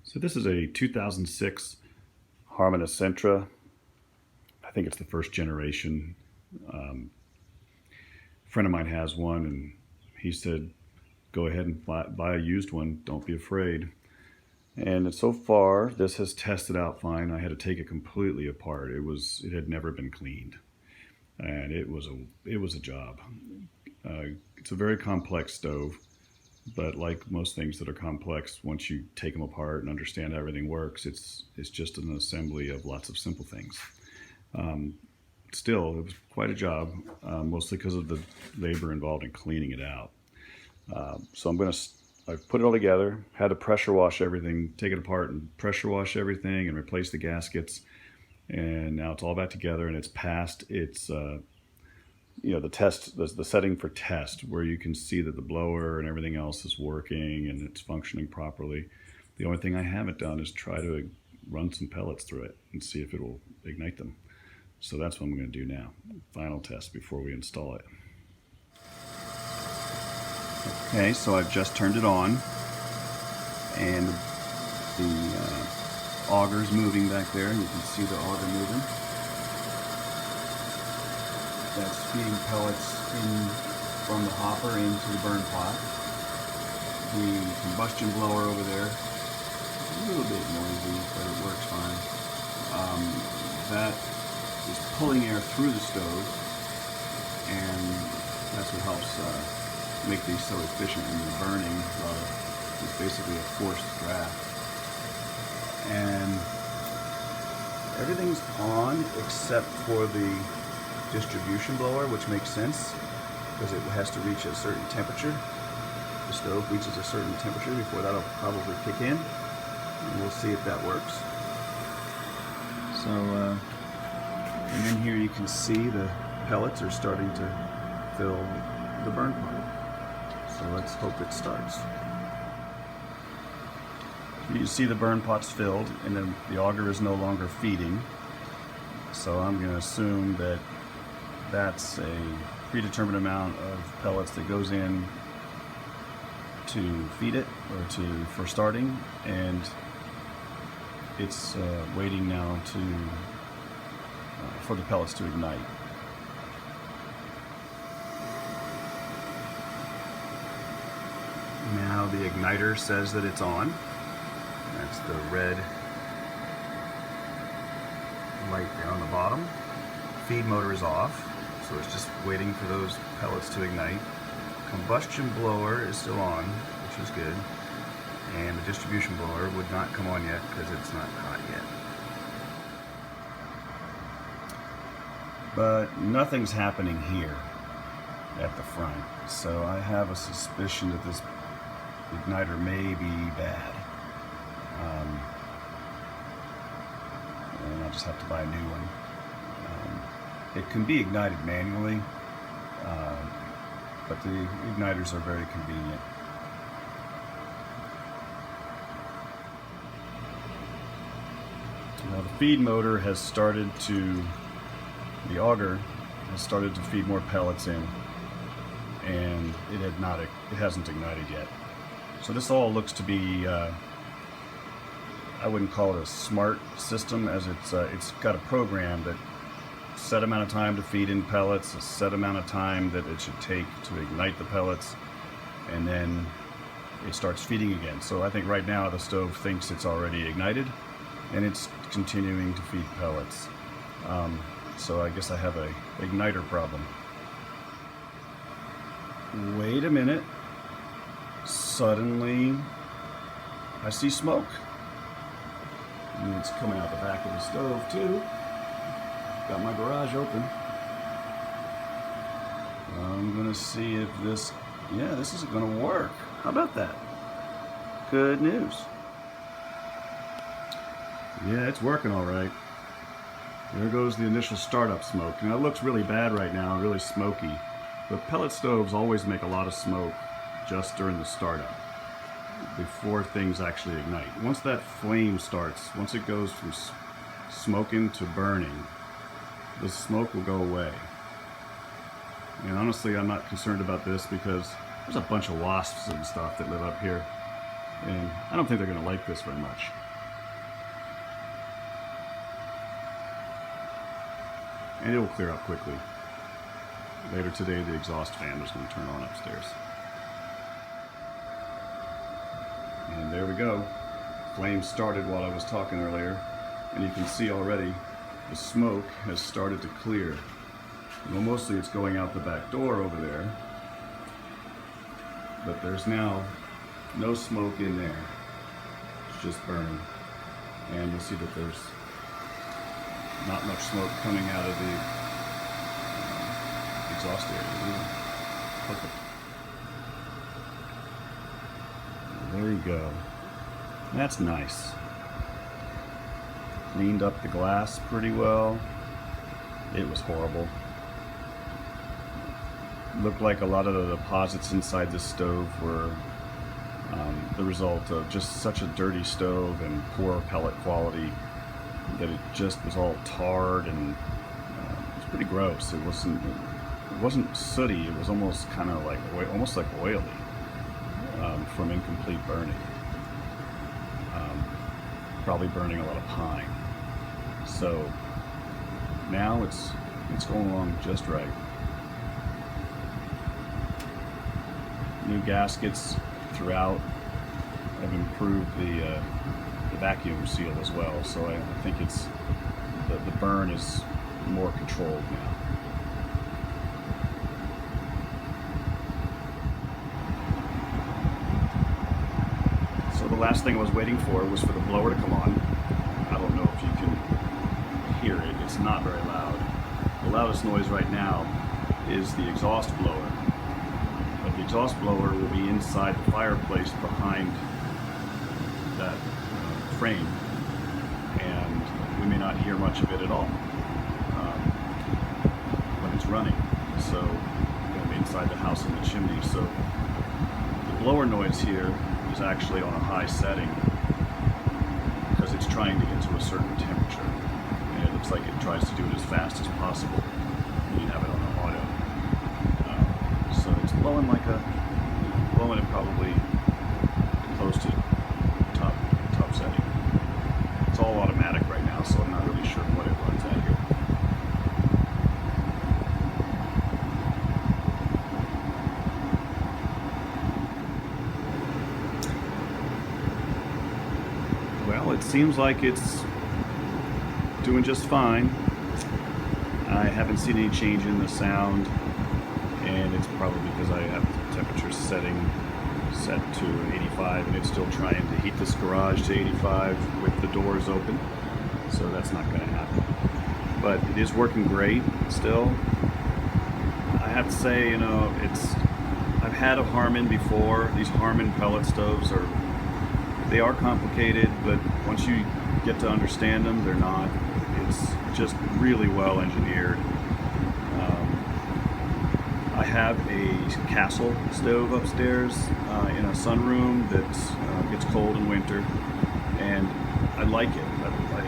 So this is a 2006 Harman Accentra. I think it's the first generation. A friend of mine has one, and he said, go ahead and buy a used one. Don't be afraid. And so far, this has tested out fine. I had to take it completely apart. It had never been cleaned, and it was a job. It's a very complex stove, but like most things that are complex, once you take them apart and understand how everything works, it's just an assembly of lots of simple things. Still, it was quite a job, mostly because of the labor involved in cleaning it out. So I've put it all together, had to pressure wash everything, take it apart and pressure wash everything and replace the gaskets. And now it's all back together and it's passed its, the test, the setting for test, where you can see that the blower and everything else is working and it's functioning properly. The only thing I haven't done is try to run some pellets through it and see if it will ignite them. So that's what I'm going to do now. Final test before we install it. Okay, so I've just turned it on, and the auger's moving back there. You can see the auger moving. That's feeding pellets in from the hopper into the burn pot. The combustion blower over there, a little bit noisy, but it works fine. That is pulling air through the stove, and that's what helps make these so efficient when you're burning. It's basically a forced draft. And everything's on except for the distribution blower, which makes sense because it has to reach a certain temperature. The stove reaches a certain temperature before that'll probably kick in, and we'll see if that works. So, and then here you can see the pellets are starting to fill the burn pot. So let's hope it starts. You see the burn pot's filled, and then the auger is no longer feeding. So I'm going to assume that that's a predetermined amount of pellets that goes in to feed it, or for starting, and it's waiting now for the pellets to ignite. Now the igniter says that it's on. That's the red light there on the bottom. Feed motor is off, so it's just waiting for those pellets to ignite. Combustion blower is still on, which is good. And the distribution blower would not come on yet because it's not hot yet. But nothing's happening here at the front, so I have a suspicion that this igniter may be bad. And I'll just have to buy a new one. It can be ignited manually, but the igniters are very convenient. Now the feed motor has started the auger has started to feed more pellets in, and it hasn't ignited yet. So this all looks to be, I wouldn't call it a smart system, as it's got a program that set amount of time to feed in pellets, a set amount of time that it should take to ignite the pellets, and then it starts feeding again. So I think right now the stove thinks it's already ignited, and it's continuing to feed pellets. So I guess I have a igniter problem. Wait a minute. Suddenly, I see smoke. And it's coming out the back of the stove too. Got my garage open. I'm gonna see if this is gonna work. How about that? Good news. Yeah, it's working all right. There goes the initial startup smoke. Now it looks really bad right now, really smoky. But pellet stoves always make a lot of smoke just during the startup, before things actually ignite. Once that flame starts, once it goes from smoking to burning, the smoke will go away. And honestly, I'm not concerned about this because there's a bunch of wasps and stuff that live up here. And I don't think they're going to like this very much. And it will clear up quickly. Later today, the exhaust fan is going to turn on upstairs. And there we go. Flames started while I was talking earlier, and you can see already the smoke has started to clear. Well, mostly it's going out the back door over there, but there's now no smoke in there. It's just burning. And you'll see that there's not much smoke coming out of the exhaust area either. Perfect. There you go. That's nice. Cleaned up the glass pretty well. It was horrible. Looked like a lot of the deposits inside the stove were the result of just such a dirty stove and poor pellet quality that it just was all tarred, and it was pretty gross. It wasn't sooty. It was almost kind of like oily from incomplete burning. Probably burning a lot of pine. So now it's going along just right. New gaskets throughout. I've improved the vacuum seal as well, so I think it's the burn is more controlled now. So the last thing I was waiting for was for the blower to come on. I don't know if you can hear it. It's not very loud. The loudest noise right now is the exhaust blower. But the exhaust blower will be inside the fireplace behind that frame, and we may not hear much of it at all when it's running. So it'll be inside the house in the chimney. So the blower noise here is actually on a high setting because it's trying to get to a certain temperature, and it looks like it tries to do it as fast as possible when you have it on auto. So it's blowing it probably close to top setting. It's all automatic right now, so I'm not really sure what it runs at here. Well, it seems like it's doing just fine. I haven't seen any change in the sound, and it's probably because I have the temperature set to 85, and it's still trying to heat this garage to 85 with the doors open, so that's not going to happen. But it is working great still. I have to say, I've had a Harman before. These Harman pellet stoves they are complicated, but once you get to understand them, they're not. It's just really well engineered. I have a Castle stove upstairs in a sunroom that gets cold in winter, and I like it.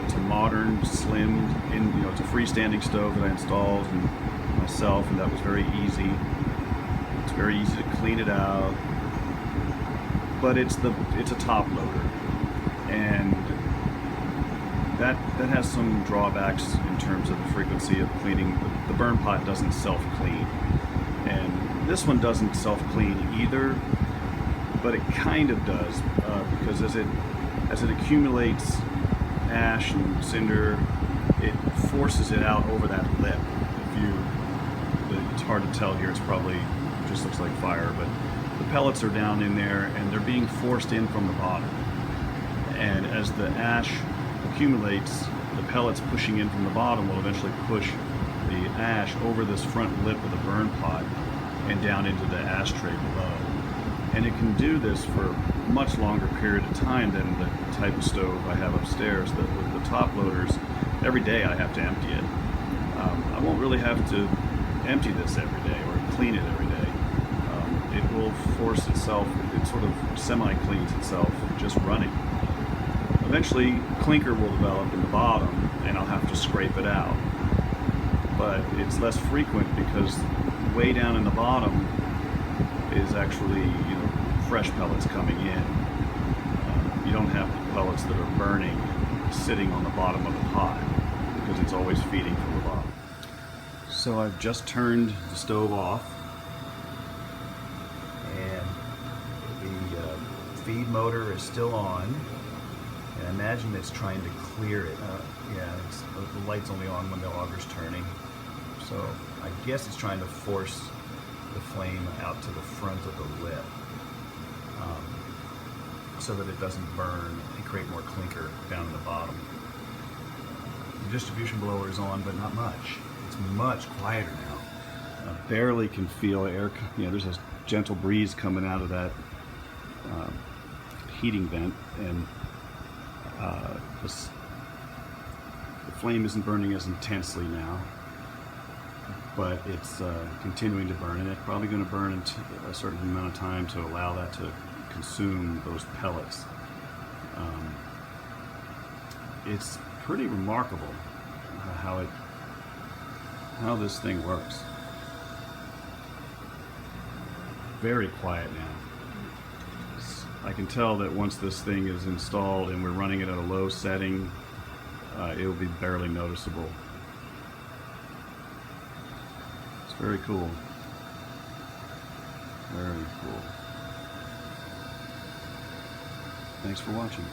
It's a modern, slim, it's a freestanding stove that I installed myself, and that was very easy. It's very easy to clean it out, but it's a top loader, and that has some drawbacks in terms of the frequency of cleaning. The burn pot doesn't self-clean. And this one doesn't self-clean either, but it kind of does because as it accumulates ash and cinder, it forces it out over that lip. It's hard to tell here. It's probably just looks like fire, but the pellets are down in there and they're being forced in from the bottom. And as the ash accumulates, the pellets pushing in from the bottom will eventually push the ash over this front lip of the burn pot and down into the ashtray below. And it can do this for a much longer period of time than the type of stove I have upstairs. With the top loaders, every day I have to empty it. I won't really have to empty this every day or clean it every day. It will force itself, it sort of semi-cleans itself just running. Eventually clinker will develop in the bottom and I'll have to scrape it out. But it's less frequent because way down in the bottom is actually fresh pellets coming in, you don't have the pellets that are burning sitting on the bottom of the pot, because it's always feeding from the bottom. So I've just turned the stove off, and the feed motor is still on, and I imagine it's trying to clear it. Yeah, the light's only on when the auger's turning, so I guess it's trying to force the flame out to the front of the lip, so that it doesn't burn and create more clinker down in the bottom. The distribution blower is on, but not much. It's much quieter now. I barely can feel air. There's a gentle breeze coming out of that heating vent, and the flame isn't burning as intensely now, but it's continuing to burn, and it's probably going to burn in a certain amount of time to allow that to consume those pellets. It's pretty remarkable how this thing works. Very quiet now. I can tell that once this thing is installed and we're running it at a low setting, it will be barely noticeable. It's very cool. Very cool. Thanks for watching.